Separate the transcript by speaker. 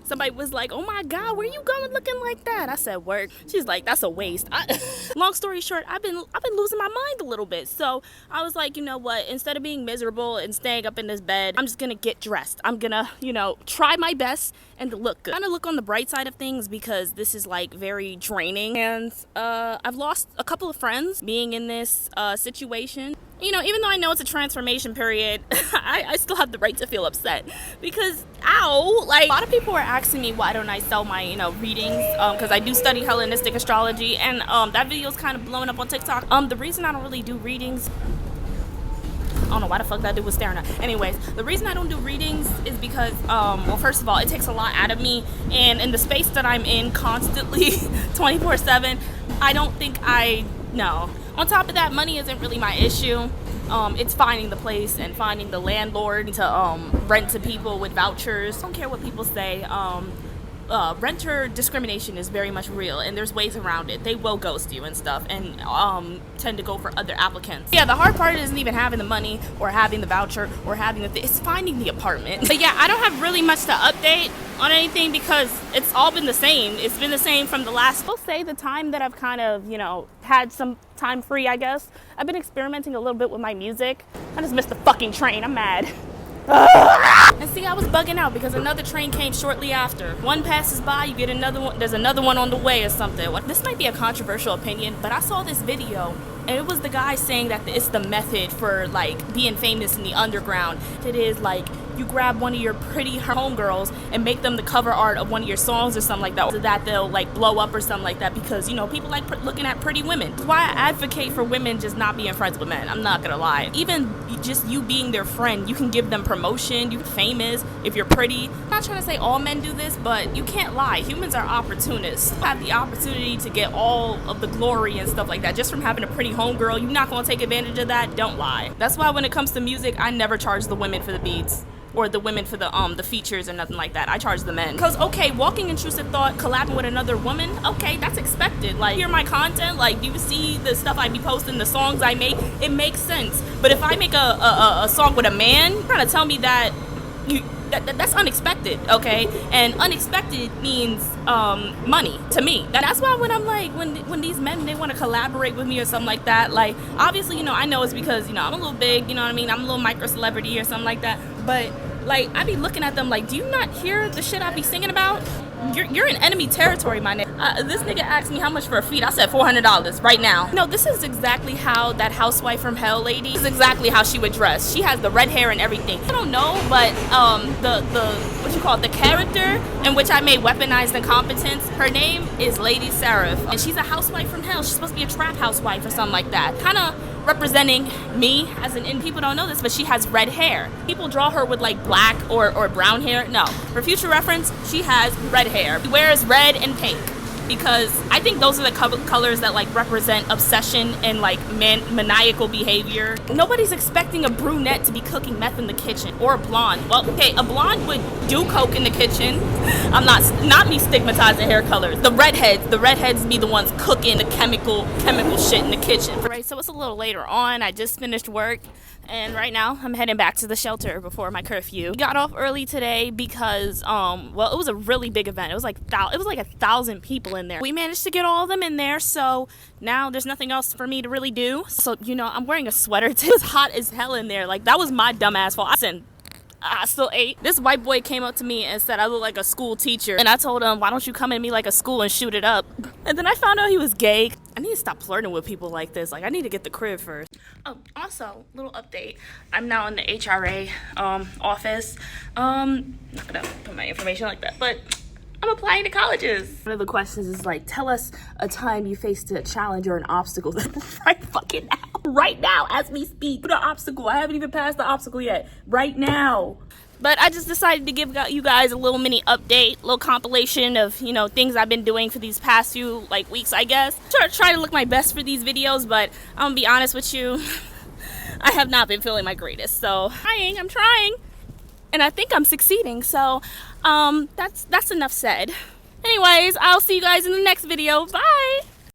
Speaker 1: Somebody was like, oh my God, where you going looking like that? I said, work. She's like, that's a waste. Long story short, I've been losing my mind a little bit. So I was like, you know what? Instead of being miserable and staying up in this bed, I'm just gonna get dressed. I'm gonna, try my best and look good. I'm gonna look on the bright side of things because this is like very draining. And I've lost a couple of friends being in this situation. Even though I know it's a transformation period, I still have the right to feel upset because, ow, like a lot of people are asking me why don't I sell my, readings, because I do study Hellenistic astrology, and that video is kind of blowing up on TikTok. The reason I don't really do readings, I don't know why the fuck that dude was staring at. Anyways, the reason I don't do readings is because, well, first of all, it takes a lot out of me, and in the space that I'm in constantly, 24/7, I don't think no. On top of that, money isn't really my issue. It's finding the place and finding the landlord to rent to people with vouchers. I don't care what people say. Renter discrimination is very much real, and there's ways around it. They will ghost you and stuff, and tend to go for other applicants. Yeah, the hard part isn't even having the money or having the voucher or having it's finding the apartment. But yeah, I don't have really much to update on anything because it's all been the same. It's been the same from the last, I'll say, the time that I've kind of, had some time free, I guess. I've been experimenting a little bit with my music. I just missed the fucking train. I'm mad. And see, I was bugging out because another train came shortly after. One passes by, you get another one, there's another one on the way or something. This might be a controversial opinion, but I saw this video and it was the guy saying that it's the method for like being famous in the underground. It is like you grab one of your pretty homegirls and make them the cover art of one of your songs or something like that, so that they'll like blow up or something like that, because people like looking at pretty women. That's why I advocate for women just not being friends with men. I'm not gonna lie. Even just you being their friend, you can give them promotion. You're famous if you're pretty. I'm not trying to say all men do this, but you can't lie. Humans are opportunists. You have the opportunity to get all of the glory and stuff like that just from having a pretty homegirl. You're not gonna take advantage of that. Don't lie. That's why when it comes to music, I never charge the women for the beats or the women for the features or nothing like that. I charge the men. Because, okay, Walking Intrusive Thought collabing with another woman, okay, that's expected. Like, hear my content, like, you see the stuff I be posting, the songs I make, it makes sense. But if I make a song with a man, you're trying to tell me that that's unexpected, okay? And unexpected means money to me. That's why when I'm like, when these men, they want to collaborate with me or something like that, like, obviously, I know it's because, I'm a little big, you know what I mean? I'm a little micro celebrity or something like that. But, like, I be looking at them like, do you not hear the shit I be singing about? You're in enemy territory, my nigga. This nigga asked me how much for a feed. I said $400 right now. No, this is exactly how that housewife from hell lady, this is exactly how she would dress. She has the red hair and everything. I don't know, but the character in which I made weaponized incompetence, her name is Lady Seraph, and she's a housewife from hell. She's supposed to be a trap housewife or something like that. Kind of representing me and people don't know this, but she has red hair. People draw her with like black or brown hair. No, for future reference, she has red hair. She wears red and pink because I think those are the colors that like represent obsession and like maniacal behavior. Nobody's expecting a brunette to be cooking meth in the kitchen, or a blonde. Well, okay, a blonde would do coke in the kitchen. I'm not me stigmatizing hair colors. The redheads be the ones cooking the chemical shit in the kitchen. Right, so it's a little later on. I just finished work, and right now I'm heading back to the shelter before my curfew. Got off early today because well, it was a really big event. It was like 1,000 people in there. We managed to get all of them in there, so now there's nothing else for me to really do. So I'm wearing a sweater. It was hot as hell in there. Like, that was my dumbass fault. I still ate. This white boy came up to me and said I look like a school teacher, and I told him, why don't you come at me like a school and shoot it up? And then I found out he was gay. I need to stop flirting with people like this. Like, I need to get the crib first. Oh, also, little update. I'm now in the HRA office. I'm not gonna put my information like that, but I'm applying to colleges. One of the questions is like, tell us a time you faced a challenge or an obstacle. Right now, as we speak. The obstacle. I haven't even passed the obstacle yet. Right now. But I just decided to give you guys a little mini update, little compilation of, things I've been doing for these past few, weeks, I guess. Try to look my best for these videos, but I'm gonna be honest with you. I have not been feeling my greatest. So, I'm trying. And I think I'm succeeding. So, that's enough said. Anyways, I'll see you guys in the next video. Bye!